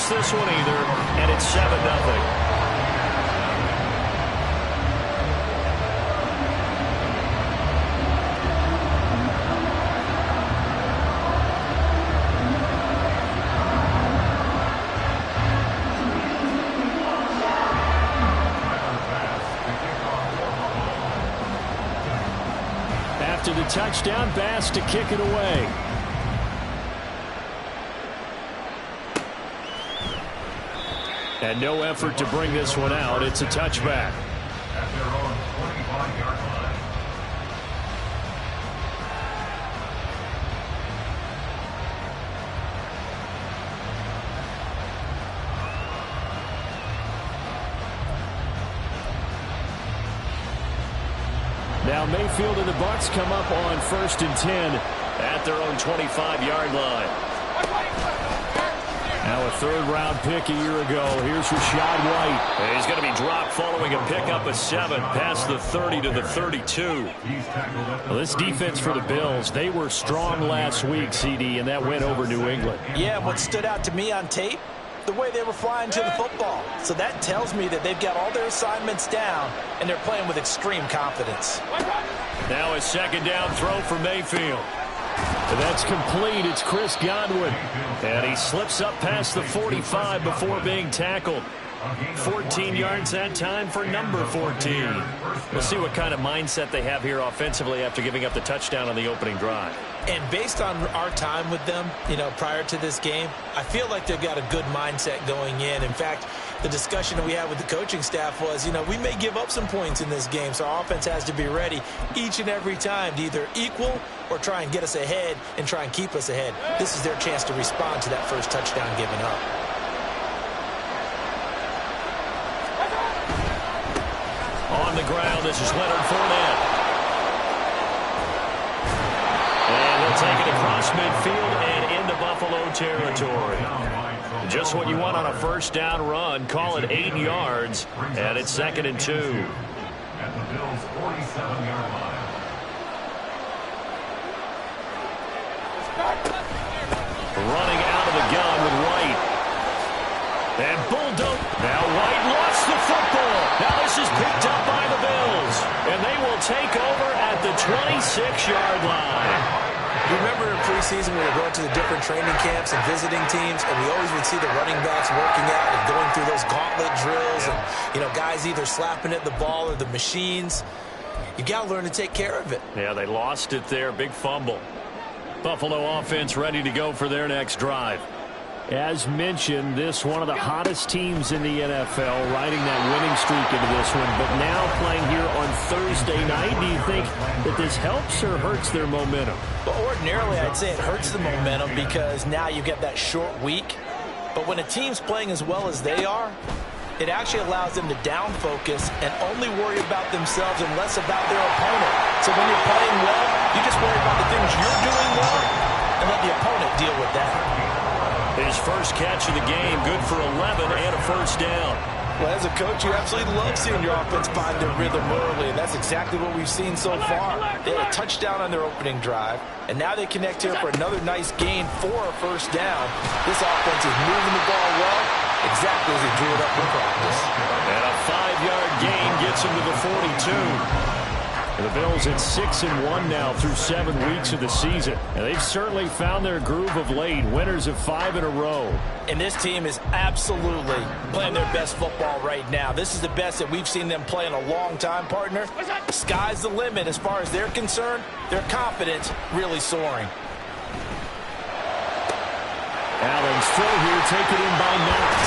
miss this one either, and it's 7-0. After the touchdown, Bass to kick it away. And no effort to bring this one out. It's a touchback. At their own 25-yard line. Now Mayfield and the Bucs come up on 1st and 10 at their own 25-yard line. Now a third-round pick a year ago. Here's Rashad White. He's going to be dropped following a pickup of 7 past the 30 to the 32. Well, this defense for the Bills, they were strong last week, CD, and that went over New England. Yeah, what stood out to me on tape, the way they were flying to the football. So that tells me that they've got all their assignments down, and they're playing with extreme confidence. Now a second down throw for Mayfield. And that's complete. It's Chris Godwin. And he slips up past the 45 before being tackled. 14 yards that time for number 14. We'll see what kind of mindset they have here offensively after giving up the touchdown on the opening drive. And based on our time with them, prior to this game, I feel like they've got a good mindset going in. In fact, the discussion that we had with the coaching staff was, we may give up some points in this game, so our offense has to be ready each and every time to either equal or try and get us ahead and try and keep us ahead. This is their chance to respond to that first touchdown given up. On the ground, this is Leonard Fournette. And they'll take it across midfield and into Buffalo territory. Just what you want on a first down run. Call it 8 yards, and it's 2nd and 2. At the Bills' 47-yard line. Running out of the gun with White. And bulldoze. Now White lost the football. Now this is picked up by the Bills. And they will take over at the 26-yard line. You remember in preseason we were going to the different training camps and visiting teams, and we always would see the running backs working out and going through those gauntlet drills, and guys either slapping at the ball or the machines. You got to learn to take care of it. Yeah, they lost it there. Big fumble. Buffalo offense ready to go for their next drive. As mentioned, this one of the hottest teams in the NFL, riding that winning streak into this one, but now playing here on Thursday night. Do you think that this helps or hurts their momentum? Well, ordinarily, I'd say it hurts the momentum because now you get that short week. But when a team's playing as well as they are, it actually allows them to down focus and only worry about themselves and less about their opponent. So when you're playing well, you just worry about the things you're doing well and let the opponent deal with that. His first catch of the game, good for 11 and a first down. Well, as a coach, you absolutely love seeing your offense find their rhythm early, and that's exactly what we've seen so far. They had a touchdown on their opening drive, and now they connect here for another nice gain for a first down. This offense is moving the ball well, exactly as they drew it up in practice. And a 5-yard gain gets him to the 42. The Bills at 6-1 now through 7 weeks of the season. And they've certainly found their groove of late. Winners of 5 in a row. And this team is absolutely playing their best football right now. This is the best that we've seen them play in a long time, partner. Sky's the limit as far as they're concerned. Their confidence really soaring. Allen's throw here taken in by Knox.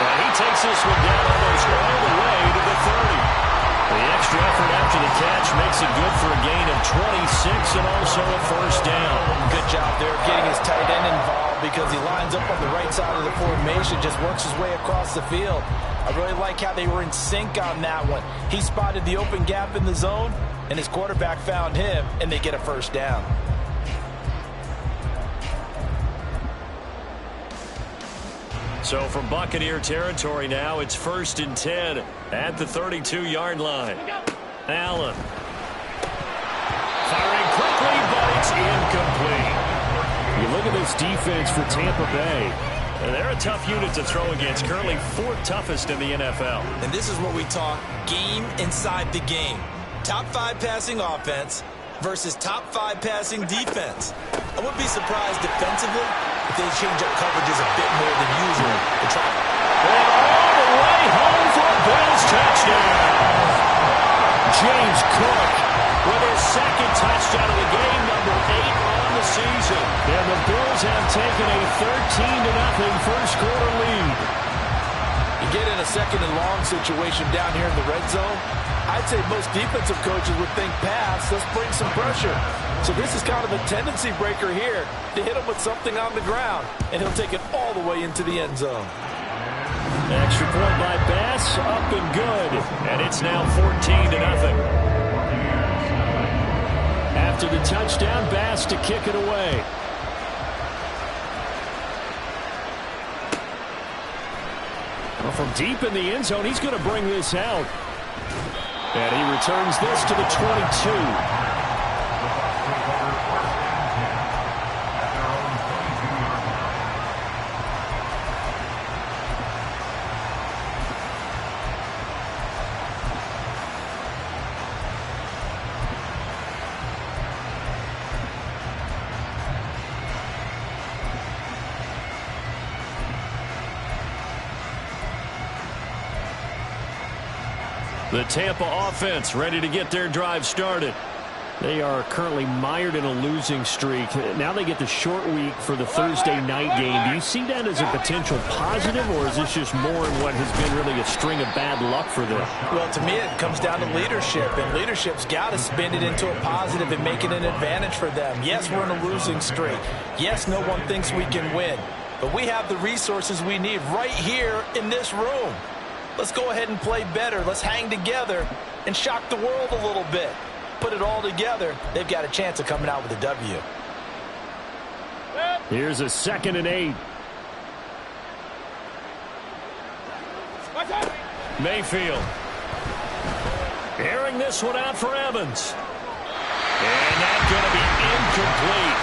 And he takes this one down almost all the way to the 30. The extra effort after the catch makes it good for a gain of 26 and also a first down. Good job there getting his tight end involved because he lines up on the right side of the formation, just works his way across the field. I really like how they were in sync on that one. He spotted the open gap in the zone, and his quarterback found him, and they get a first down. So from Buccaneer territory now, it's 1st and 10 at the 32-yard line. Allen. Firing quickly, but it's incomplete. You look at this defense for Tampa Bay. And they're a tough unit to throw against, currently 4th toughest in the NFL. And this is what we talk game inside the game. Top 5 passing offense versus top 5 passing defense. I wouldn't be surprised defensively if they change up coverages a bit more than usual to try. And all the way home for a Bills touchdown. James Cook with his 2nd touchdown of the game, number 8 on the season. And the Bills have taken a 13-0 first quarter lead. You get in a 2nd and long situation down here in the red zone, I'd say most defensive coaches would think pass, let's bring some pressure. So this is kind of a tendency breaker here to hit him with something on the ground, and he'll take it all the way into the end zone. Extra point by Bass, up and good. And it's now 14-0. After the touchdown, Bass to kick it away. Well, from deep in the end zone, he's going to bring this out. And he returns this to the 22. The Tampa offense ready to get their drive started. They are currently mired in a losing streak. Now they get the short week for the Thursday night game. Do you see that as a potential positive, or is this just more in what has been really a string of bad luck for them? Well, to me, it comes down to leadership, and leadership's got to spin it into a positive and make it an advantage for them. Yes, we're in a losing streak. Yes, no one thinks we can win, but we have the resources we need right here in this room. Let's go ahead and play better. Let's hang together and shock the world a little bit. Put it all together, they've got a chance of coming out with a W. Here's a 2nd and 8. Mayfield. Airing this one out for Evans. And that's going to be incomplete.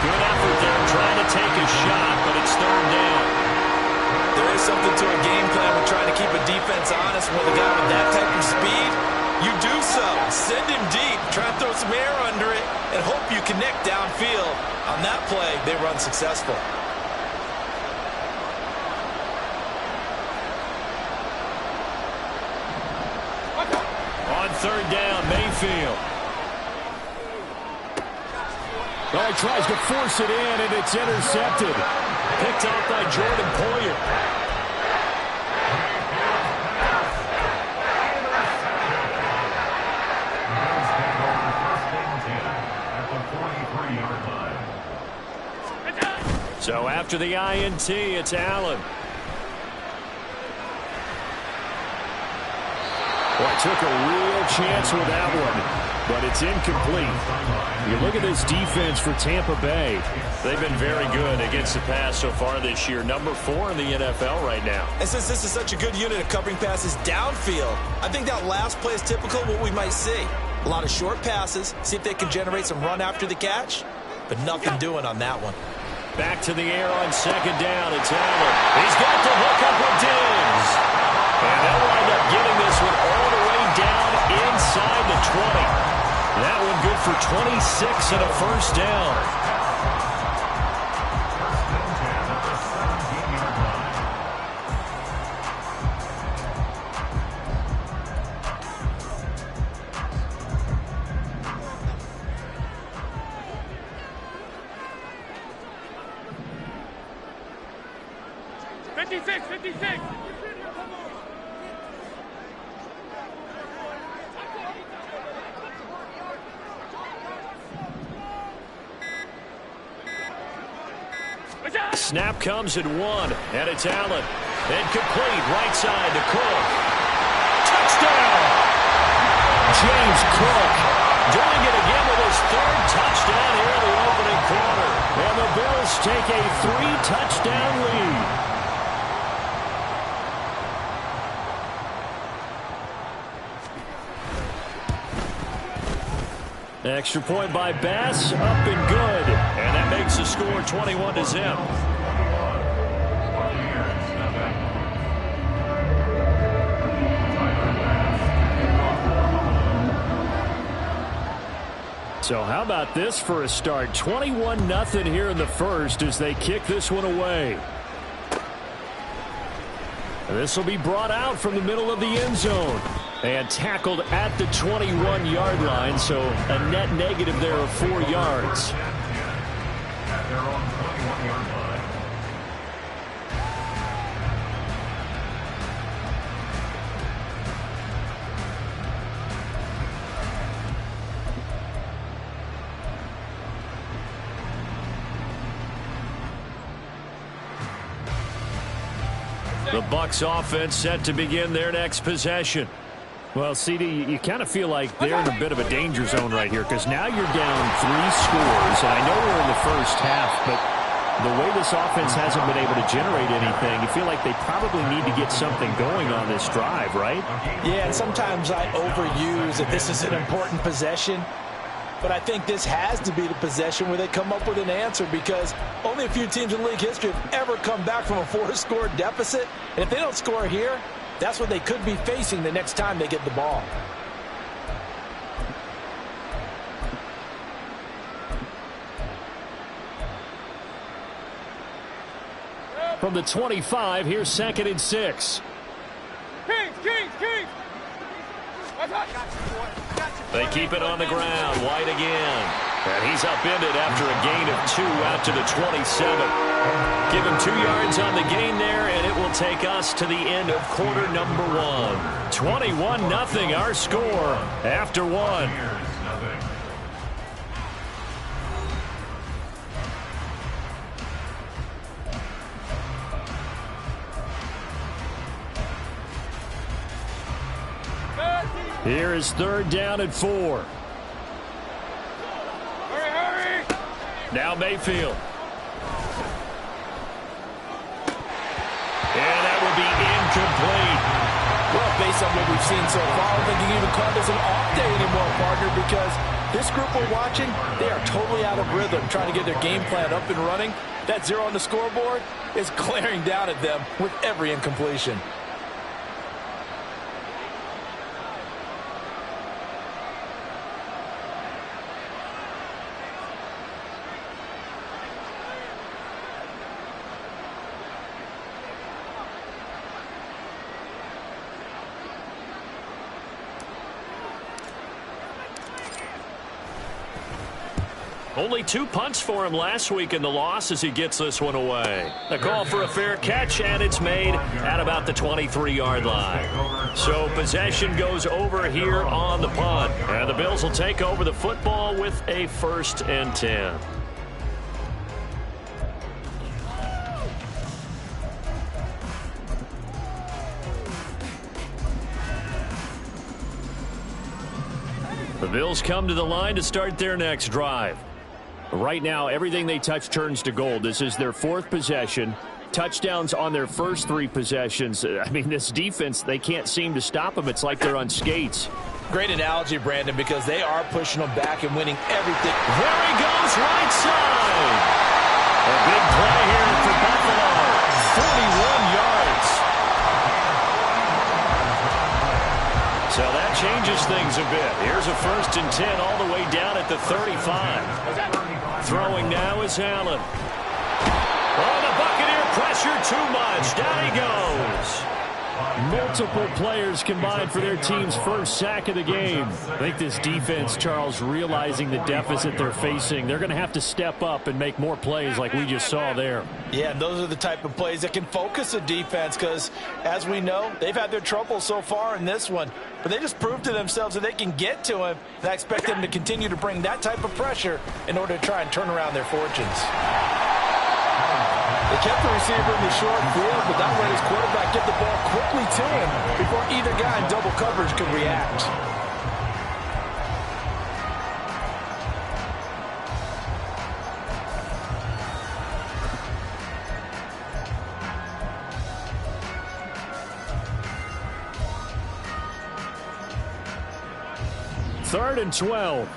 Good effort there trying to take a shot, but it's 3rd down. There is something to a game plan with trying to keep a defense honest with a guy with that type of speed. You do so. Send him deep. Try and throw some air under it and hope you connect downfield. On that play, they run successful. On 3rd down, Mayfield. Oh, he tries to force it in, and it's intercepted. Picked off by Jordan Poyer. So after the INT, it's Allen. Boy, took a real chance with that one, but it's incomplete. You look at this defense for Tampa Bay. They've been very good against the pass so far this year. Number 4 in the NFL right now. And since this is such a good unit of covering passes downfield, I think that last play is typical of what we might see. A lot of short passes, see if they can generate some run after the catch, but nothing doing on that one. Back to the air on 2nd down. It's Allen. He's got the hook up with Diggs. And they'll wind up getting this one all the way down inside the 20. That one good for 26 and a 1st down. Snap comes at 1, and it's Allen. Incomplete, right side to Cook. Touchdown! James Cook doing it again with his 3rd touchdown here in the opening quarter. And the Bills take a 3-touchdown lead. Extra point by Bass, up and good. And that makes the score 21-0. So how about this for a start? 21-0 here in the first as they kick this one away. This will be brought out from the middle of the end zone and tackled at the 21-yard line, so a net negative there of 4 yards. At their own 21-yard line. The Bucs offense set to begin their next possession. Well, CD, you kind of feel like they're in a bit of a danger zone right here because now you're down 3 scores. And I know we're in the first half, but the way this offense hasn't been able to generate anything, you feel like they probably need to get something going on this drive, right? Yeah, and sometimes I overuse that this is an important possession. But I think this has to be the possession where they come up with an answer because only a few teams in league history have ever come back from a 4-score deficit. And if they don't score here, that's what they could be facing the next time they get the ball. From the 25, here's 2nd and 6. Kings! They keep it on the ground. White again. And he's upended after a gain of 2 out to the 27. Give him 2 yards on the gain there, and it will take us to the end of quarter number 1. 21-0 our score after 1. Here is 3rd down and 4. Hurry! Now Mayfield. And that will be incomplete. Well, based on what we've seen so far, I don't think you can even call this an off day anymore, partner, because this group we're watching, they are totally out of rhythm, trying to get their game plan up and running. That 0 on the scoreboard is glaring down at them with every incompletion. Only 2 punts for him last week in the loss as he gets this one away. A call for a fair catch, and it's made at about the 23-yard line. So possession goes over here on the punt. And the Bills will take over the football with a 1st and 10. The Bills come to the line to start their next drive. Right now, everything they touch turns to gold. This is their 4th possession. Touchdowns on their first 3 possessions. I mean, this defense, they can't seem to stop them. It's like they're on skates. Great analogy, Brandon, because they are pushing them back and winning everything. There he goes, right side. A big play here for Buffalo. 41 yards. So that changes things a bit. Here's a 1st and 10 all the way down at the 35. Throwing now is Allen. Oh, the Buccaneer pressure too much. Down he goes. Multiple players combined for their team's first sack of the game. I think this defense, Charles, realizing the deficit they're facing, they're going to have to step up and make more plays like we just saw there. Yeah, those are the type of plays that can focus a defense because, as we know, they've had their trouble so far in this one. But they just proved to themselves that they can get to him, and I expect them to continue to bring that type of pressure in order to try and turn around their fortunes. They kept the receiver in the short field, but that let his quarterback get the ball quickly to him before either guy in double coverage could react. Third and 12.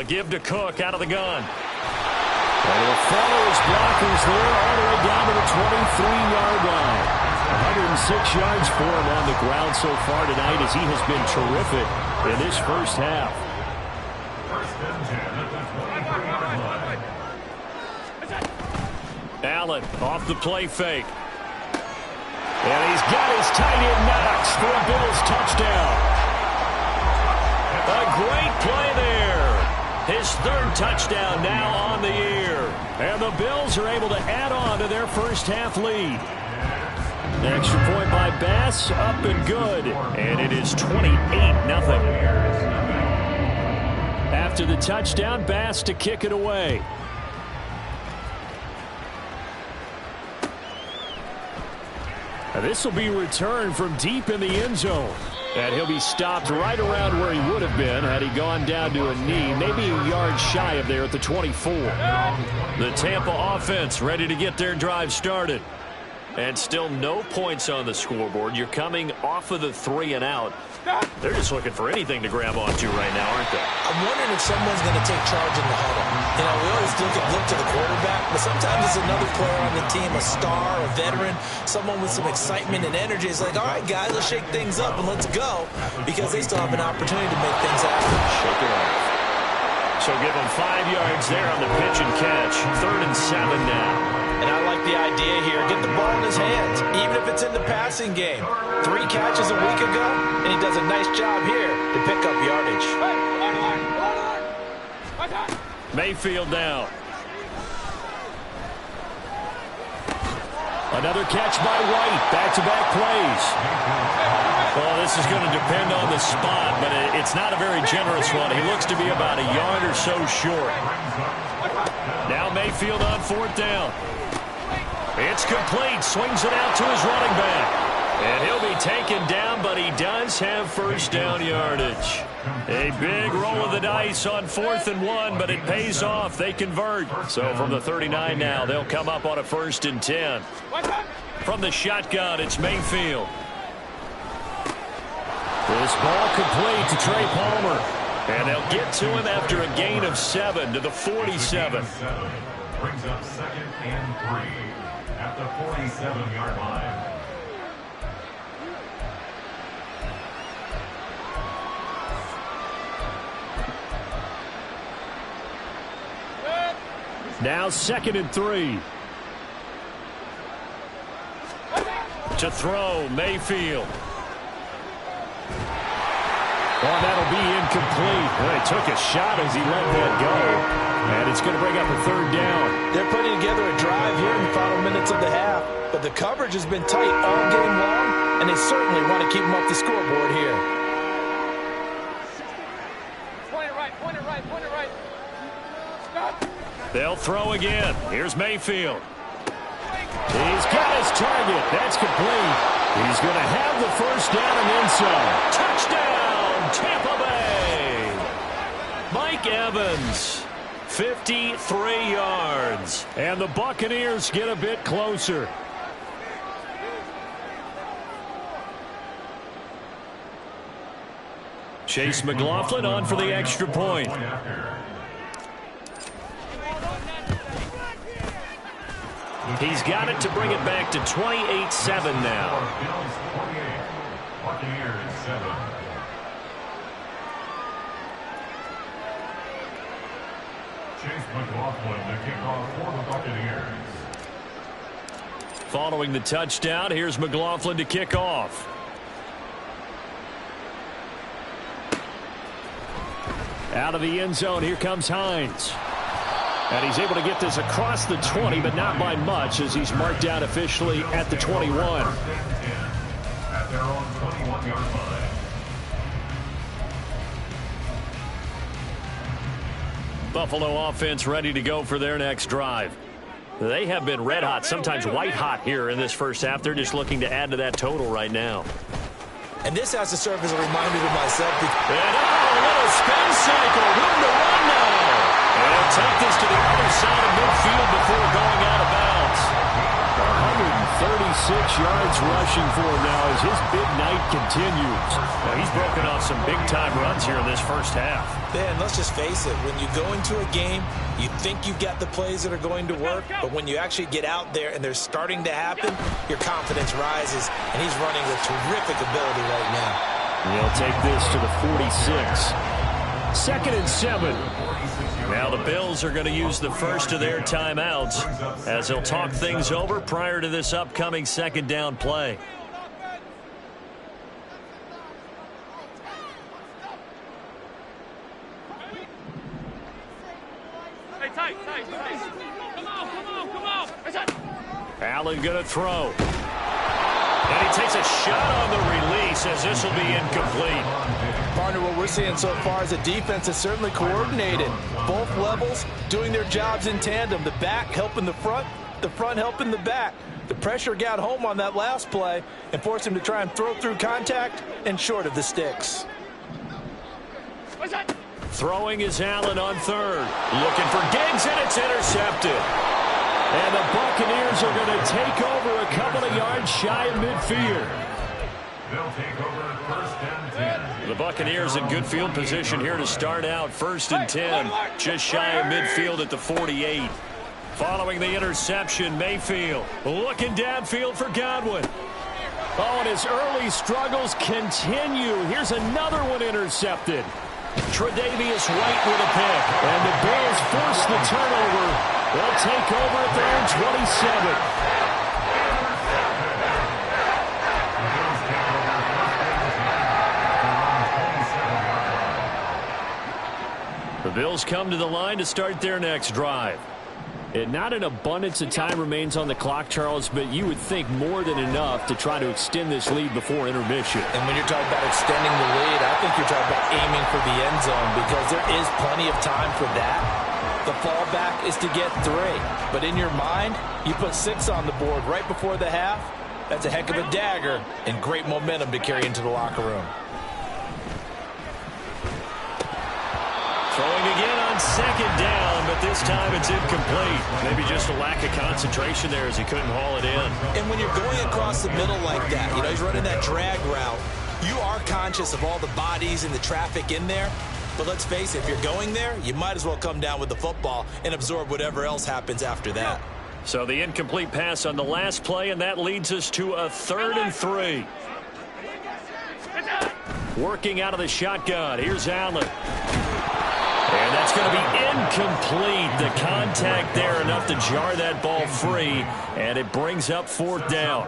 Give to Cook out of the gun. And he'll follow his blockers there all the way down to the 23-yard line. 106 yards for him on the ground so far tonight as he has been terrific in this first half. Allen off the play fake. And he's got his tight end Knox for a Bills touchdown. A great play there. His third touchdown now on the year. And the Bills are able to add on to their first half lead. Extra point by Bass, up and good. And it is 28-0. After the touchdown, Bass to kick it away. Now this will be returned from deep in the end zone. And he'll be stopped right around where he would have been had he gone down to a knee, maybe a yard shy of there at the 24. The Tampa offense ready to get their drive started. And still no points on the scoreboard. You're coming off of the 3 and out. They're just looking for anything to grab onto right now, aren't they? I'm wondering if someone's going to take charge in the huddle. You know, we always look to the quarterback, but sometimes it's another player on the team, a star, a veteran, someone with some excitement and energy. It's like, all right, guys, let's shake things up and let's go, because they still have an opportunity to make things happen. Shake it off. So give them 5 yards there on the pitch and catch. 3rd and 7 now. And I like the idea here. Get the ball in his hands, even if it's in the passing game. 3 catches a week ago, and he does a nice job here to pick up yardage. Mayfield down. Another catch by White. Back-to-back plays. Well, this is going to depend on the spot, but it's not a very generous one. He looks to be about a yard or so short. Now Mayfield on 4th down. It's complete. Swings it out to his running back. And he'll be taken down, but he does have first down yardage. A big roll of the dice on 4th and 1, but it pays off. They convert. So from the 39 now, they'll come up on a 1st and 10. From the shotgun, it's Mayfield. This ball complete to Trey Palmer. And they'll get to him after a gain of 7 to the 47. Brings up 2nd and 3 at the 47-yard line. Now 2nd and 3. To throw, Mayfield. Well, that'll be incomplete. Well, he took a shot as he let that go. And it's going to bring up a 3rd down. They're putting together a drive here in the final minutes of the half. But the coverage has been tight all game long, and they certainly want to keep them off the scoreboard here. Point it right. Stop. They'll throw again. Here's Mayfield. He's got his target. That's complete. He's going to have the first down and then some. Touchdown, Tampa Bay. Mike Evans, 53 yards. And the Buccaneers get a bit closer. Chase McLaughlin on for the extra point. He's got it to bring it back to 28-7 now. Buccaneers 7. Chase McLaughlin to kick off for the Buccaneers. Following the touchdown, here's McLaughlin to kick off. Out of the end zone, here comes Hines. And he's able to get this across the 20, but not by much, as he's marked out officially at the 21. At their own 21-yard line. Buffalo offense ready to go for their next drive. They have been red hot, sometimes white hot here in this first half. They're just looking to add to that total right now. And this has to serve as a reminder to myself. And a little spin cycle, room to run now. And he'll take this to the other side of midfield before going out of bounds. 136 yards pushing for him now as his big night continues. Well, he's broken off some big-time runs here in this first half. Yeah, and let's just face it, when you go into a game, you think you've got the plays that are going to work, but when you actually get out there and they're starting to happen, your confidence rises, and he's running with terrific ability right now. He'll take this to the 46. 2nd and 7. Now the Bills are going to use the first of their timeouts as they'll talk things over prior to this upcoming 2nd down play. Hey, tight. Come on. Allen going to throw. And he takes a shot on the release as this will be incomplete. Partner, what we're seeing so far is the defense is certainly coordinated. Both levels doing their jobs in tandem. The back helping the front helping the back. The pressure got home on that last play and forced him to try and throw through contact and short of the sticks. Throwing is Allen on 3rd. Looking for Giggs, and it's intercepted. And the Buccaneers are going to take over a couple of yards shy of midfield. They'll take over 1st and 10. The Buccaneers in good field position here to start out 1st and 10. Just shy of midfield at the 48. Following the interception, Mayfield looking downfield for Godwin. Oh, and his early struggles continue. Here's another one intercepted. Tre'Davious White with a pick. And the Bills force the turnover. They'll take over at their own 27. The Bills come to the line to start their next drive. And not an abundance of time remains on the clock, Charles, but you would think more than enough to try to extend this lead before intermission. And when you're talking about extending the lead, I think you're talking about aiming for the end zone because there is plenty of time for that. The fallback is to get 3. But in your mind, you put 6 on the board right before the half. That's a heck of a dagger and great momentum to carry into the locker room. Throwing again on 2nd down, but this time it's incomplete. Maybe just a lack of concentration there as he couldn't haul it in. And when you're going across the middle like that, he's running that drag route, you are conscious of all the bodies and the traffic in there. But let's face it, if you're going there, you might as well come down with the football and absorb whatever else happens after that. So the incomplete pass on the last play, and that leads us to a 3rd and 3. Working out of the shotgun. Here's Allen. And that's going to be incomplete. The contact there enough to jar that ball free, and it brings up 4th down.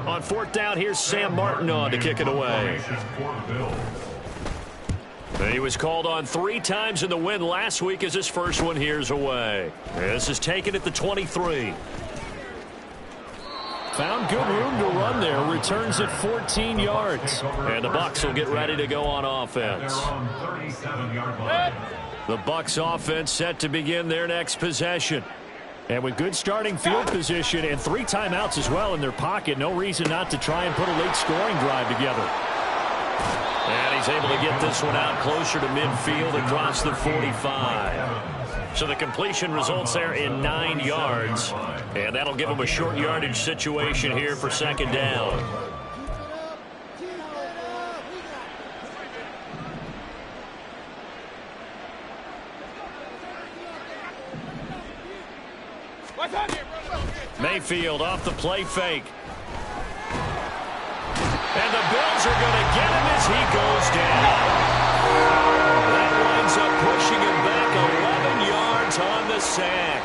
On 4th down, here's Sam Martin on to kick it away. He was called on 3 times in the win last week as his first one here's away. This is taken at the 23. Found good room to run there. Returns at 14 yards. And the Bucs will get ready to go on offense. The Bucs offense set to begin their next possession. And with good starting field position and 3 timeouts as well in their pocket, no reason not to try and put a late scoring drive together. And he's able to get this one out closer to midfield across the 45. So the completion results there in 9 yards. And that'll give him a short yardage situation here for 2nd down. Mayfield off the play fake. And the Bills are going to get him as he goes down. That winds up pushing him back 11 yards on the sack.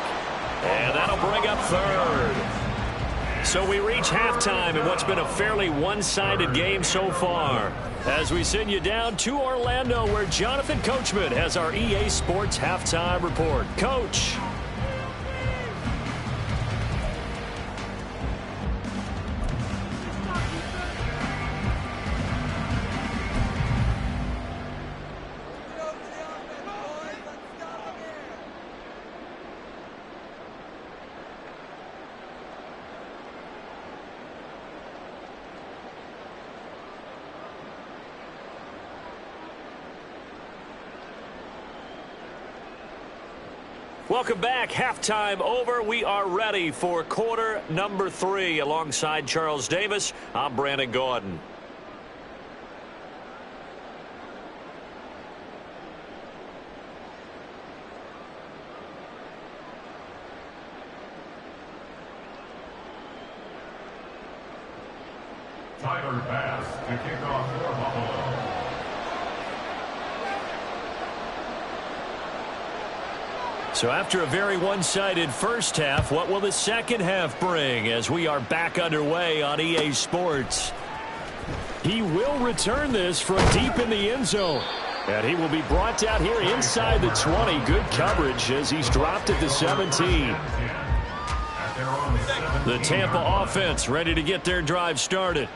And that'll bring up 3rd. So we reach halftime in what's been a fairly one-sided game so far. As we send you down to Orlando, where Jonathan Coachman has our EA Sports halftime report. Coach. Welcome back. Halftime over. We are ready for quarter number 3. Alongside Charles Davis, I'm Brandon Gaudin. Tyler Bass to kick off for Buffalo. So after a very one-sided first half, what will the second half bring as we are back underway on EA Sports? He will return this from deep in the end zone. And he will be brought down here inside the 20. Good coverage as he's dropped at the 17. The Tampa offense ready to get their drive started.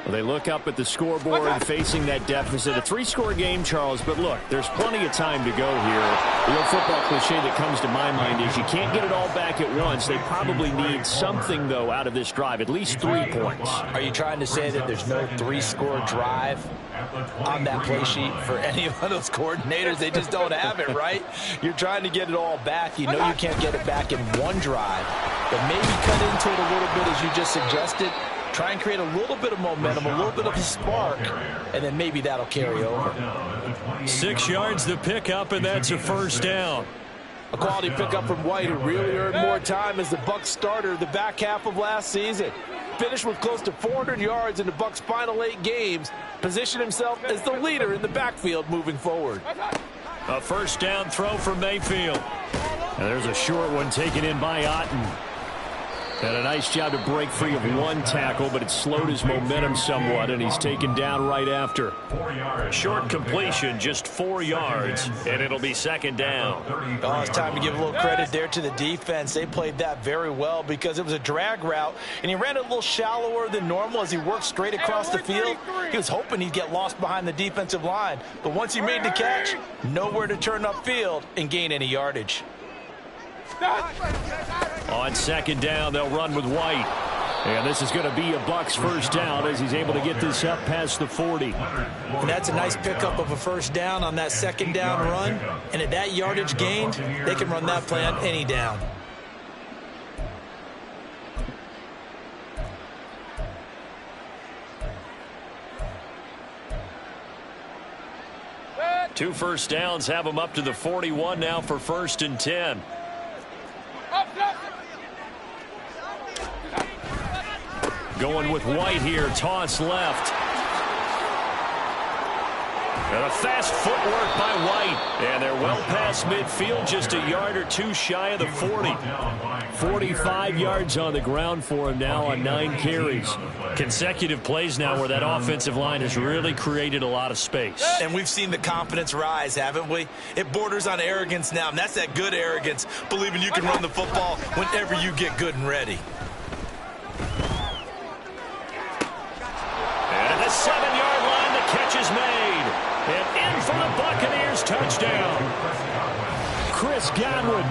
Well, they look up at the scoreboard facing that deficit. A 3-score game, Charles, but look, there's plenty of time to go here. The old football cliche that comes to my mind is you can't get it all back at once. They probably need something, though, out of this drive, at least 3 points. Are you trying to say that there's no 3-score drive on that play sheet for any of those coordinators? They just don't have it, right? You're trying to get it all back. You know you can't get it back in one drive, but maybe cut into it a little bit as you just suggested. Try and create a little bit of momentum, a little bit of a spark, and then maybe that'll carry over. 6 yards the pickup, and that's a first down. A quality pickup from White, who really earned more time as the Bucs starter the back half of last season. Finished with close to 400 yards in the Bucs' final 8 games. Positioned himself as the leader in the backfield moving forward. A first down throw for Mayfield. And there's a short one taken in by Otten. And a nice job to break free of one tackle, but it slowed his momentum somewhat, and he's taken down right after. Short completion, just 4 yards, and it'll be second down. Oh, it's time to give a little credit there to the defense. They played that very well because it was a drag route, and he ran it a little shallower than normal as he worked straight across the field. He was hoping he'd get lost behind the defensive line, but once he made the catch, nowhere to turn upfield and gain any yardage. On second down, they'll run with White. And this is going to be a Bucs first down as he's able to get this up past the 40. And that's a nice pickup of a first down on that second down run. And at that yardage gained, they can run that play on any down. Two first downs have them up to the 41 now for 1st and 10. Going with White here, toss left. And a fast footwork by White. And they're well past midfield, just a yard or two shy of the 40. 45 yards on the ground for him now on 9 carries. Consecutive plays now where that offensive line has really created a lot of space. And we've seen the confidence rise, haven't we? It borders on arrogance now, and that's that good arrogance, believing you can run the football whenever you get good and ready. And at the 7-yard line, the catch is made. And in for the Buccaneers, touchdown. Chris Godwin,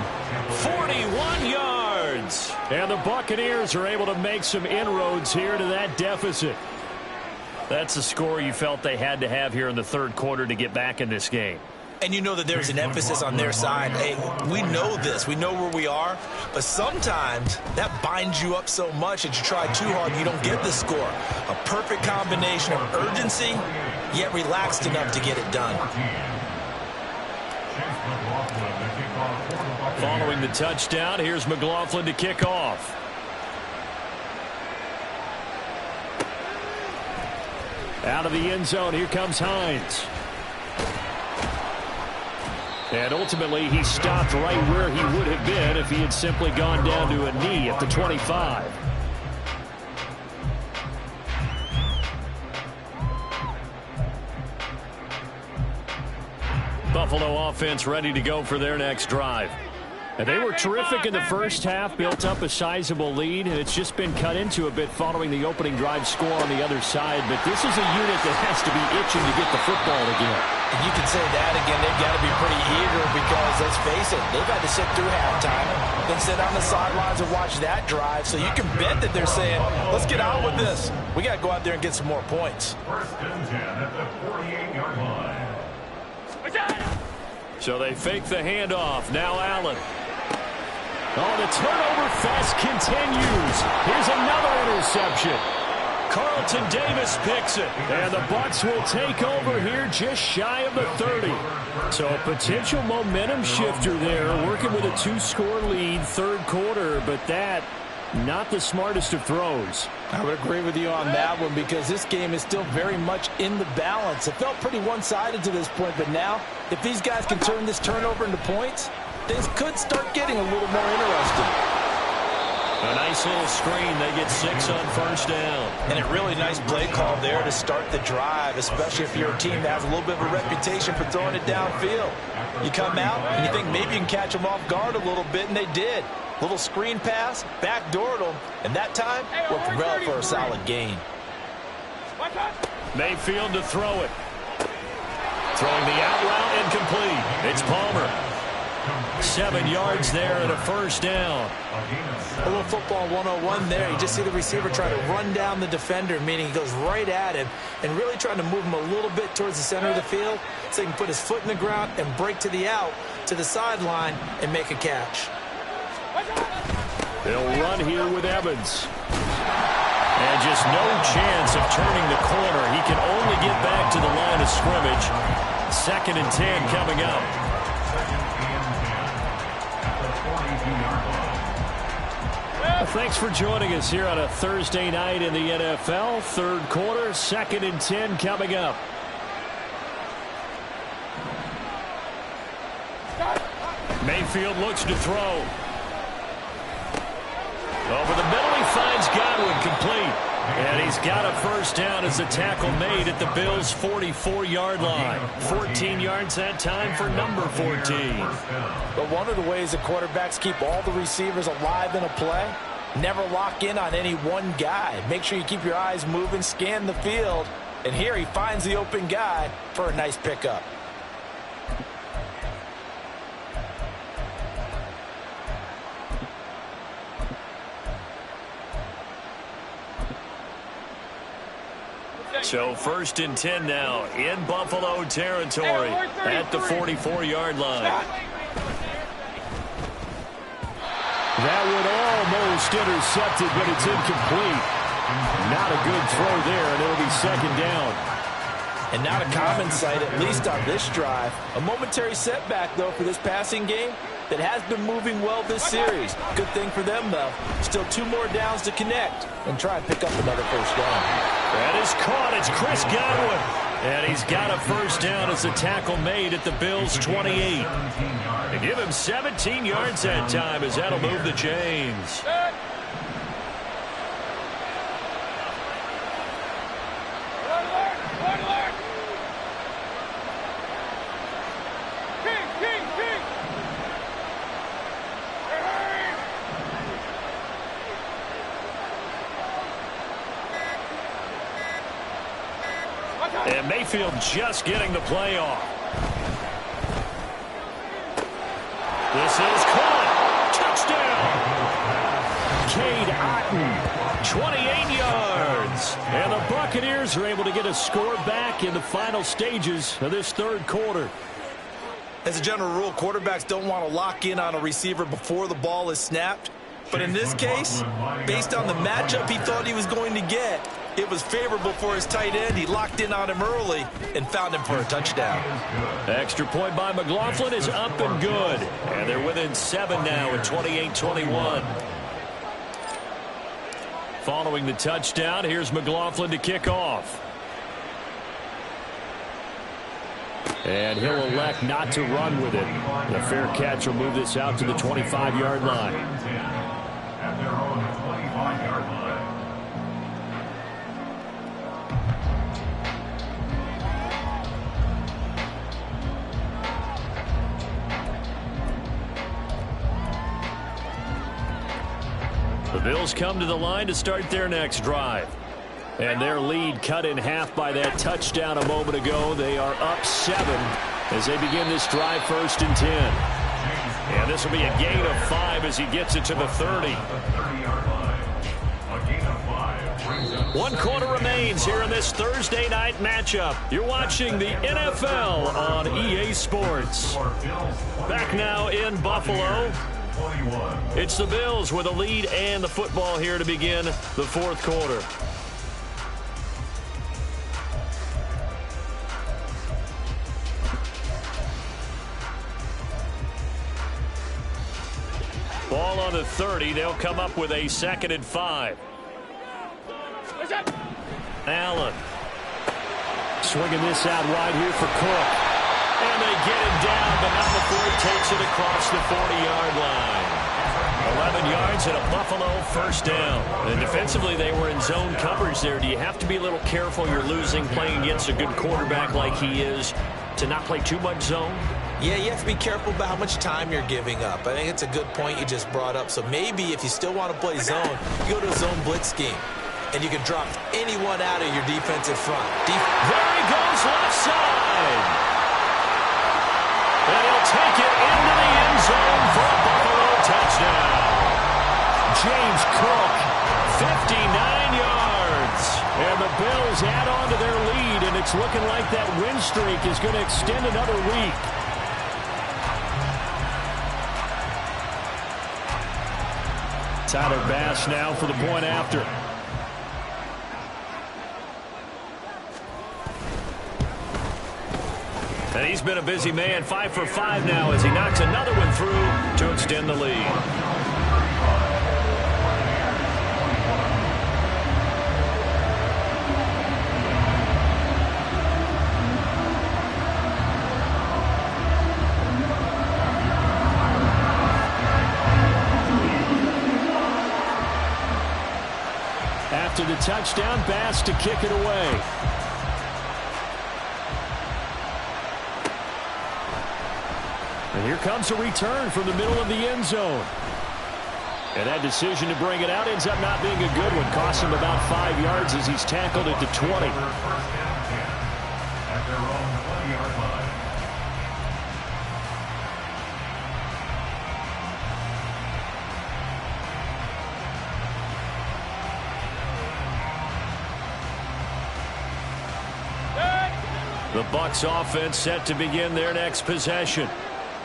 41 yards. And the Buccaneers are able to make some inroads here to that deficit. That's a score you felt they had to have here in the third quarter to get back in this game. And you know that there's an emphasis on their side. Hey, we know this. We know where we are. But sometimes that binds you up so much that you try too hard and you don't get the score. A perfect combination of urgency, yet relaxed enough to get it done. Following the touchdown, here's McLaughlin to kick off. Out of the end zone, here comes Hines. And ultimately, he stopped right where he would have been if he had simply gone down to a knee at the 25. Buffalo offense ready to go for their next drive. And they were terrific in the first half, built up a sizable lead, and it's just been cut into a bit following the opening drive score on the other side. But this is a unit that has to be itching to get the football again. And you can say that again, they've got to be pretty eager because, let's face it, they've had to sit through halftime, then sit on the sidelines and watch that drive. So you can bet that they're saying, let's get on with this. We got to go out there and get some more points. 1st and 10 at the 48-yard line. So they fake the handoff. Now Allen. Oh, the turnover fest continues. Here's another interception. Carlton Davis picks it. And the Bucs will take over here just shy of the 30. So a potential momentum shifter there, working with a 2-score lead, third quarter, but that, not the smartest of throws. I would agree with you on that one because this game is still very much in the balance. It felt pretty one-sided to this point, but now, if these guys can turn this turnover into points, things could start getting a little more interesting. A nice little screen. They get 6 on first down. And a really nice play call there to start the drive, especially if you're a team that has a little bit of a reputation for throwing it downfield. You come out and you think maybe you can catch them off guard a little bit, and they did. Little screen pass, backdoored them, and that time worked well for a solid gain. Mayfield to throw it. Throwing the out route incomplete. It's Palmer. 7 yards there and a first down. A little football 101 there. You just see the receiver try to run down the defender, meaning he goes right at him and really trying to move him a little bit towards the center of the field so he can put his foot in the ground and break to the out, to the sideline, and make a catch. They'll run here with Evans. And just no chance of turning the corner. He can only get back to the line of scrimmage. 2nd and 10 coming up. Well, thanks for joining us here on a Thursday night in the NFL. Third quarter, 2nd and 10 coming up. Mayfield looks to throw. Over the middle, he finds Godwin, complete. And he's got a first down as the tackle made at the Bills' 44-yard line. 14 yards that time for number 14. But one of the ways the quarterbacks keep all the receivers alive in a play, never lock in on any one guy. Make sure you keep your eyes moving, scan the field. And here he finds the open guy for a nice pickup. So 1st and 10 now in Buffalo territory at the 44-yard line. That would almost intercepted, but it's incomplete. Not a good throw there, and it'll be 2nd down. And not a common sight, at least on this drive. A momentary setback, though, for this passing game that has been moving well this series. Good thing for them, though. Still 2 more downs to connect and try and pick up another first down. That is caught. It's Chris Godwin. And he's got a first down as the tackle made at the Bills' 28. They give him 17 yards that time as that'll move the chains. And Mayfield just getting the play off. This is caught. Touchdown. Cade Otton, 28 yards. And the Buccaneers are able to get a score back in the final stages of this third quarter. As a general rule, quarterbacks don't want to lock in on a receiver before the ball is snapped. But in this case, based on the matchup he thought he was going to get, it was favorable for his tight end. He locked in on him early and found him for a touchdown. Extra point by McLaughlin is up and good. And they're within 7 now at 28-21. Following the touchdown, here's McLaughlin to kick off. And he'll elect not to run with it. The fair catch will move this out to the 25-yard line. At their own 25-yard line. The Bills come to the line to start their next drive. And their lead cut in half by that touchdown a moment ago. They are up 7 as they begin this drive 1st and 10. And this will be a gain of 5 as he gets it to the 30. 1 quarter remains here in this Thursday night matchup. You're watching the NFL on EA Sports. Back now in Buffalo. 21. It's the Bills with a lead and the football here to begin the fourth quarter. Ball on the 30. They'll come up with a 2nd and 5. Allen. Swinging this out wide here for Cook. And they get him down, but not before he takes it across the 40-yard line. 11 yards and a Buffalo first down. And defensively, they were in zone coverage there. Do you have to be a little careful? You're losing playing against a good quarterback like he is to not play too much zone? Yeah, you have to be careful about how much time you're giving up. I think it's a good point you just brought up. So maybe if you still want to play zone, you go to a zone blitz scheme. And you can drop anyone out of your defensive front. There he goes left side. And he'll take it into the end zone for a Buffalo touchdown. James Cook, 59 yards. And the Bills add on to their lead, and it's looking like that win streak is going to extend another week. Tyler Bass now for the point after. And he's been a busy man, 5 for 5 now as he knocks another one through to extend the lead. After the touchdown, Bass to kick it away. And here comes a return from the middle of the end zone. And that decision to bring it out ends up not being a good one. Costs him about 5 yards as he's tackled at the 20. First down 10 at their own 20-yard line. The Bucs offense set to begin their next possession.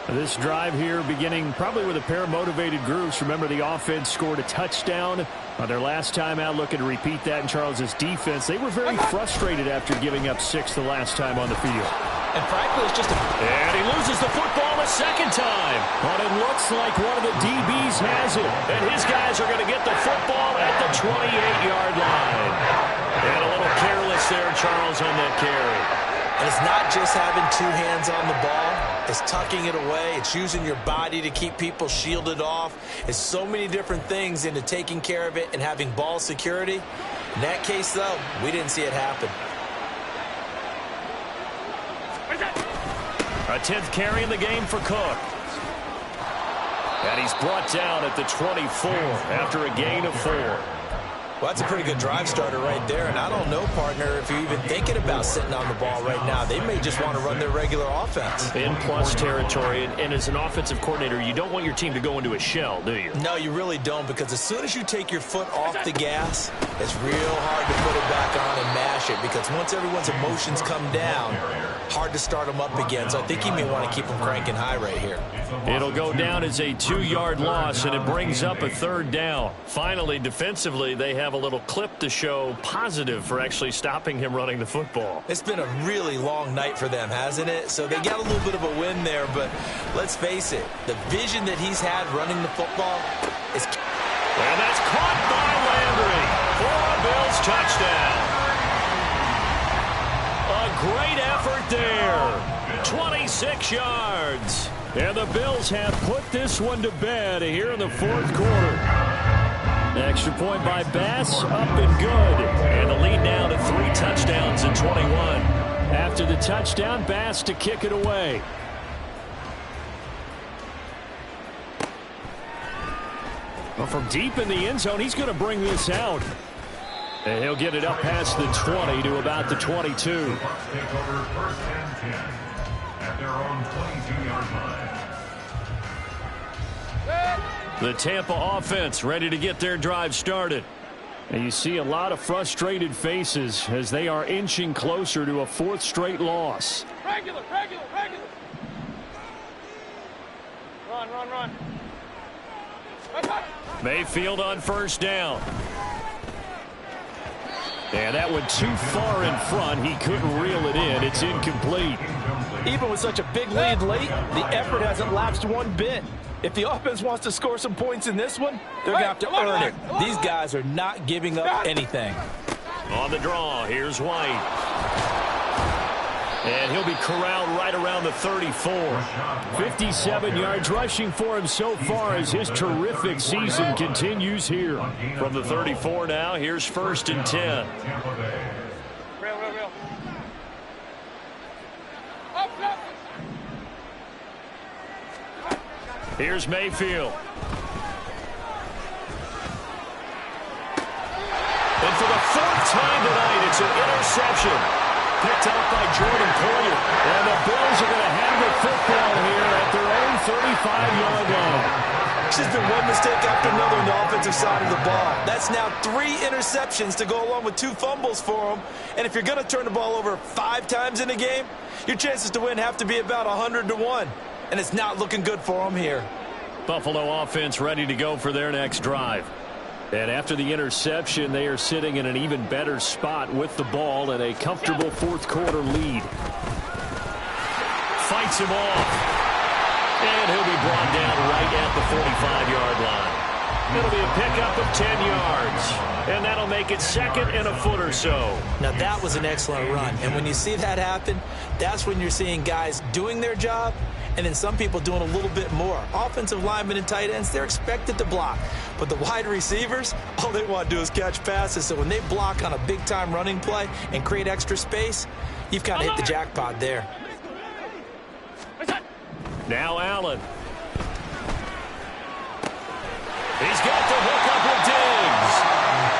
This drive here beginning probably with a pair of motivated groups. Remember, the offense scored a touchdown on their last time out, looking to repeat that in Charles's defense. They were very frustrated after giving up 6 the last time on the field. And frankly, it's just a... And he loses the football a second time. But it looks like one of the DBs has it. And his guys are going to get the football at the 28-yard line. And a little careless there, Charles, on that carry. And it's not just having 2 hands on the ball. It's tucking it away. It's using your body to keep people shielded off. It's so many different things into taking care of it and having ball security. In that case, though, we didn't see it happen. A 10th carry in the game for Cook. And he's brought down at the 24 after a gain of 4. Well, that's a pretty good drive starter right there. And I don't know, partner, if you're even thinking about sitting on the ball right now. They may just want to run their regular offense. In plus territory. And as an offensive coordinator, you don't want your team to go into a shell, do you? No, you really don't, because as soon as you take your foot off the gas, it's real hard to put it back on and mash it, because once everyone's emotions come down, hard to start them up again. So I think you may want to keep them cranking high right here. It'll go down as a 2-yard loss, and it brings up a 3rd down. Finally, defensively, they have a little clip to show positive for actually stopping him running the football. It's been a really long night for them, hasn't it? So they got a little bit of a win there, but let's face it, the vision that he's had running the football is... And that's caught by Landry for a Bills touchdown. A great effort there. 26 yards. And the Bills have put this one to bed here in the 4th quarter. Extra point by Bass, up and good. And the lead now to 3 touchdowns and 21. After the touchdown, Bass to kick it away. Well, from deep in the end zone, he's going to bring this out. And he'll get it up past the 20 to about the 22. The Bucs take over 1st and 10 at their own 22-yard line. The Tampa offense ready to get their drive started. And you see a lot of frustrated faces as they are inching closer to a 4th straight loss. Regular. Run. Mayfield on first down. And that went too far in front. He couldn't reel it in. It's incomplete. Even with such a big lead late, the effort hasn't lapsed one bit. If the offense wants to score some points in this one, they're going to have to earn it. These guys are not giving up anything. On the draw, here's White. And he'll be corralled right around the 34. 57 yards rushing for him so far as his terrific season continues here. From the 34 now, here's 1st and 10. Real. Here's Mayfield. And for the 4th time tonight, it's an interception. Picked up by Jordan Poyer. And the Bills are going to have the football here at their own 35-yard line. It's just been one mistake after another on the offensive side of the ball. That's now 3 interceptions to go along with 2 fumbles for them. And if you're going to turn the ball over 5 times in a game, your chances to win have to be about 100-1. And it's not looking good for them here. Buffalo offense ready to go for their next drive. And after the interception, they are sitting in an even better spot with the ball and a comfortable 4th quarter lead. Fights him off. And he'll be brought down right at the 45-yard line. It'll be a pickup of 10 yards. And that'll make it 2nd and a foot or so. Now, that was an excellent run. And when you see that happen, that's when you're seeing guys doing their job and then some people doing a little bit more. Offensive linemen and tight ends, they're expected to block. But the wide receivers, all they want to do is catch passes. So when they block on a big-time running play and create extra space, you've kind of hit the jackpot there. Now Allen. He's got the hook up with Diggs.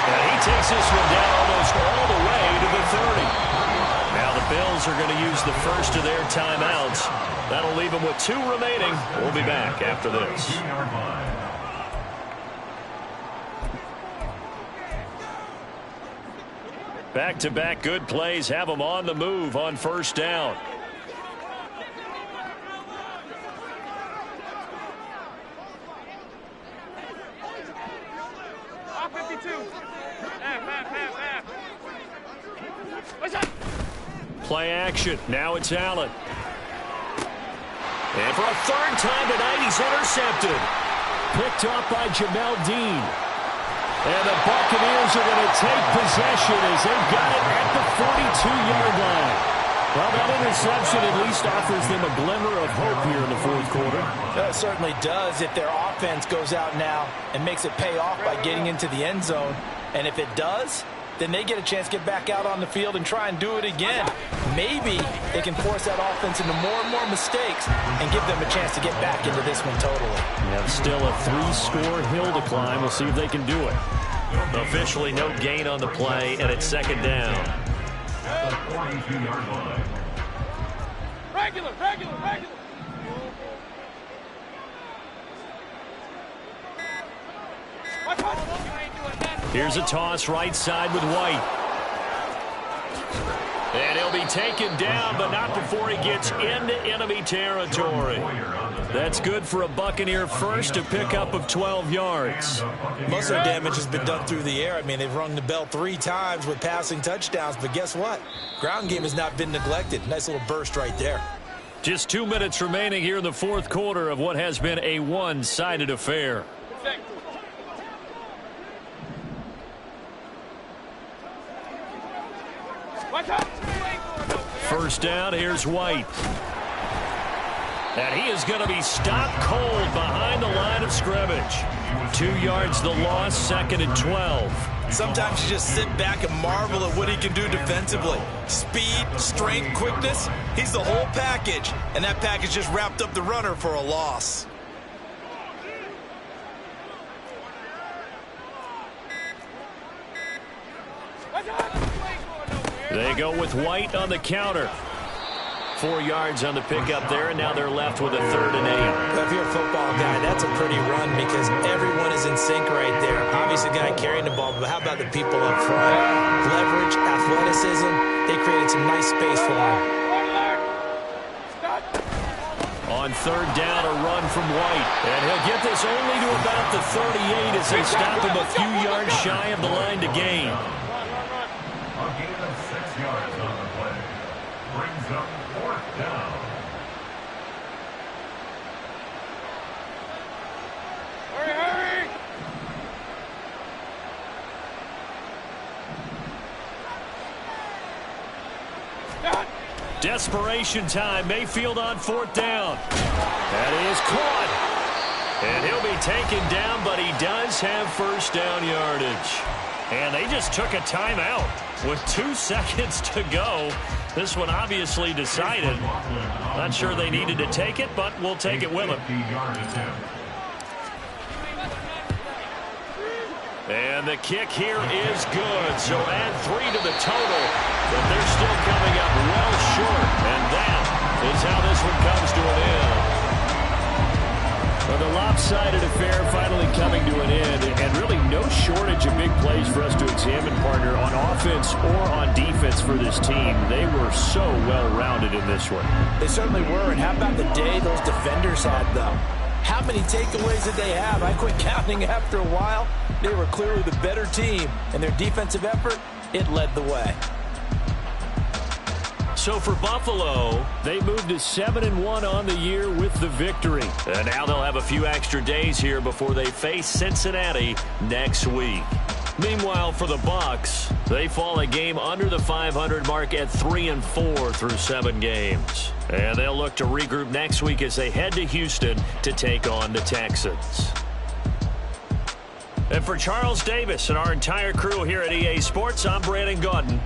And he takes this one down almost all the way to the 30. Now the Bills are going to use the first of their timeouts. That'll leave them with 2 remaining. We'll be back after this. Back-to-back good plays have them on the move on first down. Play action. Now it's Allen. And for a 3rd time tonight, he's intercepted. Picked up by Jamel Dean. And the Buccaneers are going to take possession as they've got it at the 42-yard line. Well, that interception at least offers them a glimmer of hope here in the 4th quarter. It certainly does if their offense goes out now and makes it pay off by getting into the end zone. And if it does, then they get a chance to get back out on the field and try and do it again. Maybe they can force that offense into more and more mistakes and give them a chance to get back into this one totally. Yeah, still a 3-score hill to climb. We'll see if they can do it. Officially no gain on the play, and it's 2nd down. At the 42-yard line. Regular. Here's a toss right side with White. And he'll be taken down, but not before he gets into enemy territory. That's good for a Buccaneer first, a pickup of 12 yards. Most of the damage has been done through the air. I mean, they've rung the bell 3 times with passing touchdowns, but guess what? Ground game has not been neglected. Nice little burst right there. Just 2 minutes remaining here in the 4th quarter of what has been a one-sided affair. First down, here's White. And he is going to be stopped cold behind the line of scrimmage. 2 yards the loss, 2nd and 12. Sometimes you just sit back and marvel at what he can do defensively. Speed, strength, quickness, he's the whole package. And that package just wrapped up the runner for a loss. They go with White on the counter. 4 yards on the pickup there, and now they're left with a 3rd and 8. If you're a football guy, that's a pretty run because everyone is in sync right there. Obviously, the guy carrying the ball, but how about the people up front? Leverage, athleticism, they created some nice space for him. On On third down, a run from White. And he'll get this only to about the 38 as they stop him a few yards shy of the line to gain. A gain of 6 yards on the play. Brings up 4th down. Hurry! Desperation time. Mayfield on 4th down. That is caught. And he'll be taken down, but he does have first down yardage. And they just took a timeout with 2 seconds to go. This one obviously decided. Not sure they needed to take it, but we'll take it with them. And the kick here is good. So add 3 to the total. But they're still coming up well short. And that is how this one comes to an end. Well, the lopsided affair finally coming to an end. And really no shortage of big plays for us to examine, partner, on offense or on defense for this team. They were so well-rounded in this one. They certainly were. And how about the day those defenders had, though? How many takeaways did they have? I quit counting after a while. They were clearly the better team, and their defensive effort, it led the way. So for Buffalo, they moved to 7-1 on the year with the victory. And now they'll have a few extra days here before they face Cincinnati next week. Meanwhile, for the Bucs, they fall a game under the 500 mark at 3-4 through 7 games. And they'll look to regroup next week as they head to Houston to take on the Texans. And for Charles Davis and our entire crew here at EA Sports, I'm Brandon Gaudin.